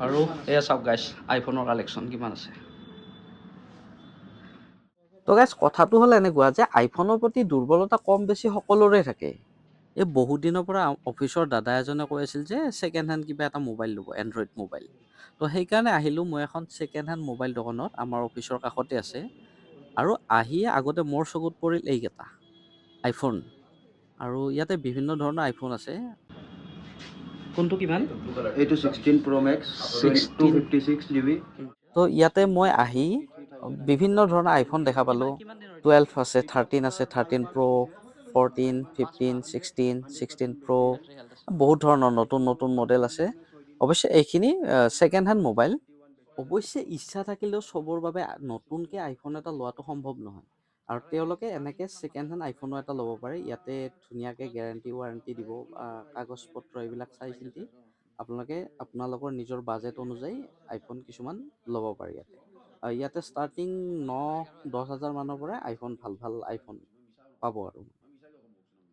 আৰু এয়া চাওক গাইছ আইফোনৰ কালেকশ্যন কিমান আছে। তো গাইছ কথাটো হ'ল এনেকুৱা যে আইফোনৰ প্ৰতি দুৰ্বলতা কম বেছি সকলোৰে থাকে। এই বহুত দিনৰ পৰা অফিচৰ দাদা এজনে কৈ আছিল যে ছেকেণ্ড হেণ্ড কিবা এটা মোবাইল ল'ব, এণ্ড্ৰইড মোবাইল। তো সেইকাৰণে আহিলোঁ মই এখন ছেকেণ্ড হেণ্ড মোবাইল দোকানত, আমাৰ অফিচৰ কাষতে আছে। আৰু আহিয়ে আগতে মোৰ চকুত পৰিল এইকেইটা আইফোন। আৰু ইয়াতে বিভিন্ন ধৰণৰ আইফোন আছে। কোনটো কিমান? এইটো 16 Pro Max 256 GB। তো ইয়াতে মই আহি বিভিন্ন ধৰণৰ আইফোন দেখা পালোঁ। 12 আছে, 13 আছে, 13 Pro, 14, 15, 16, 16 Pro, বহুত ধৰণৰ নতুন নতুন মডেল আছে। অৱশ্যে এইখিনি ছেকেণ্ড হেণ্ড মোবাইল। অৱশ্যে ইচ্ছা থাকিলেও চবৰ বাবে নতুনকৈ আইফোন এটা লোৱাটো সম্ভৱ নহয়। আৰু তেওঁলোকে এনেকৈ ছেকেণ্ড হেণ্ড আইফোনো এটা ল'ব পাৰে। ইয়াতে ধুনীয়াকৈ গেৰাণ্টি ৱাৰেণ্টি দিব, কাগজ পত্ৰ এইবিলাক চাই চিন্তি আপোনালোকৰ নিজৰ বাজেট অনুযায়ী আইফোন কিছুমান ল'ব পাৰে ইয়াতে। ইয়াতে ষ্টাৰ্টিং 9-10 হাজাৰ মানৰ পৰা আইফোন ভাল ভাল আইফোন পাব আৰু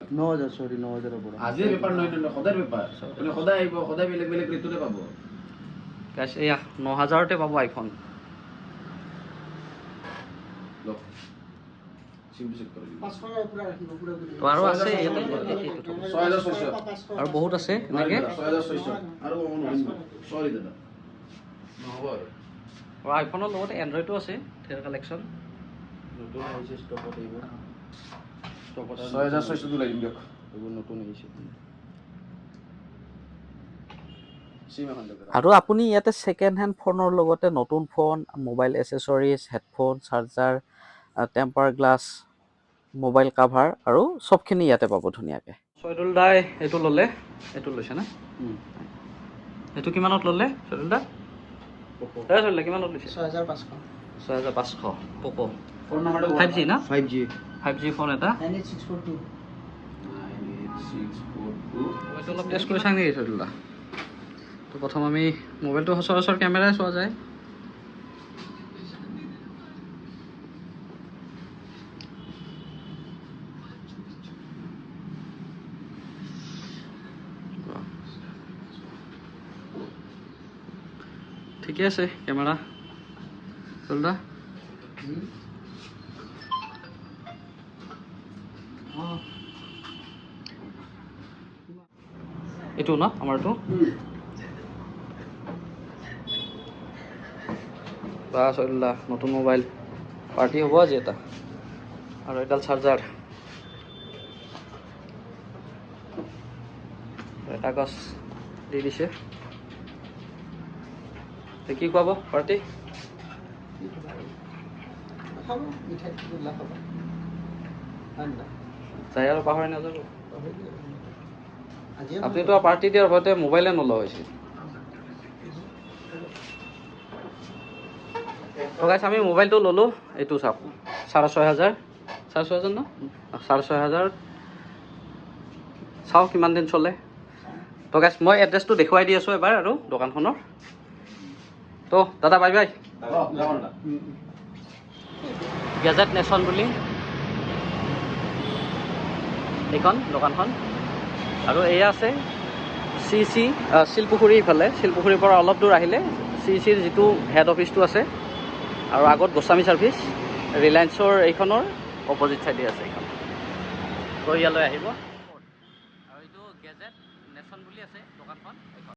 9,000 সৰি 9,000 পৰা। আজিৰ বেপাৰ নহয় সদায় বেপাৰ, মানে সদায় আহিব, সদায় বেলেগ বেলেগ ৰেটতে পাব। গাইছ এয়া 9,000তে পাব আইফোন। তো আৰু আছে ইয়াতে আৰু বহুত আছে এনেকৈ। আৰু আইফোনৰ লগতে এণ্ড্ৰইডো আছে ধেৰ কালেকশ্যন। নতুন আহিছে ষ্টকত এইবোৰ। 6,600 দিয়ক। এইবোৰ নতুন আহিছে। আৰু আপুনি ইয়াতে ছেকেণ্ড হেণ্ড ফোনৰ লগতে নতুন phone, mobile accessories, headphone, charger, temper glass, mobile cover আৰু চবখিনি ইয়াতে পাব ধুনীয়াকৈ। চৈদুল দাই এইটো ল'লে, এইটো লৈছে না? এইটো কিমানত ল'লে চৈদুল দা? চৈদুল দা কিমানত লৈছে? 6,500। 6,500 প'ক'। ফোন নাম্বাৰটো 5G না? 5G 5G ফোন এটা। 98642। 98642। এইটো অলপ টেষ্ট কৰি চাওঁ নেকি চৈদুল দা? তো প্ৰথম আমি মোবাইলটো সচৰাচৰ কেমেৰাই চোৱা যায়। ঠিকে আছে কেমেৰা চৈদুল দা। এইটো ন আমাৰটো? বা চৈদুল দা নতুন মোবাইল পাৰ্টি হ'ব আজি এটা। আৰু এডাল চাৰ্জাৰ, কাগজ দি দিছে। কি খুৱাব পাৰ্টি? খাব মিঠাই গোল্লা খাব। যাই আৰু পাহৰি নাযাব। আজি আপুনিতো পাৰ্টি দিয়াৰ ভয়তে মোবাইলে নলোৱা হৈছিল। তো গাইছ আমি মোবাইলটো ল'লোঁ, এইটো চাওক 6,500, 6,500 ন? 6,500 চাওক কিমান দিন চলে। তো গাইছ মই এড্ৰেছটো দেখুৱাই দি আছোঁ এবাৰ আৰু দোকানখনৰ। তো দাদা বাই বাই। গেজেট নেশ্যন বুলি এইখন দোকানখন। আৰু এয়া আছে শিলপুখুৰী। ইফালে শিলপুখুৰীৰ পৰা অলপ দূৰ আহিলে চিৰ যিটো হেড অফিচটো আছে, আৰু আগত গোস্বামী ছাৰ্ভিচ, ৰিলায়েন্সৰ এইখনৰ অপজিট চাইডে আছে এইখন। তো ইয়ালৈ আহিব।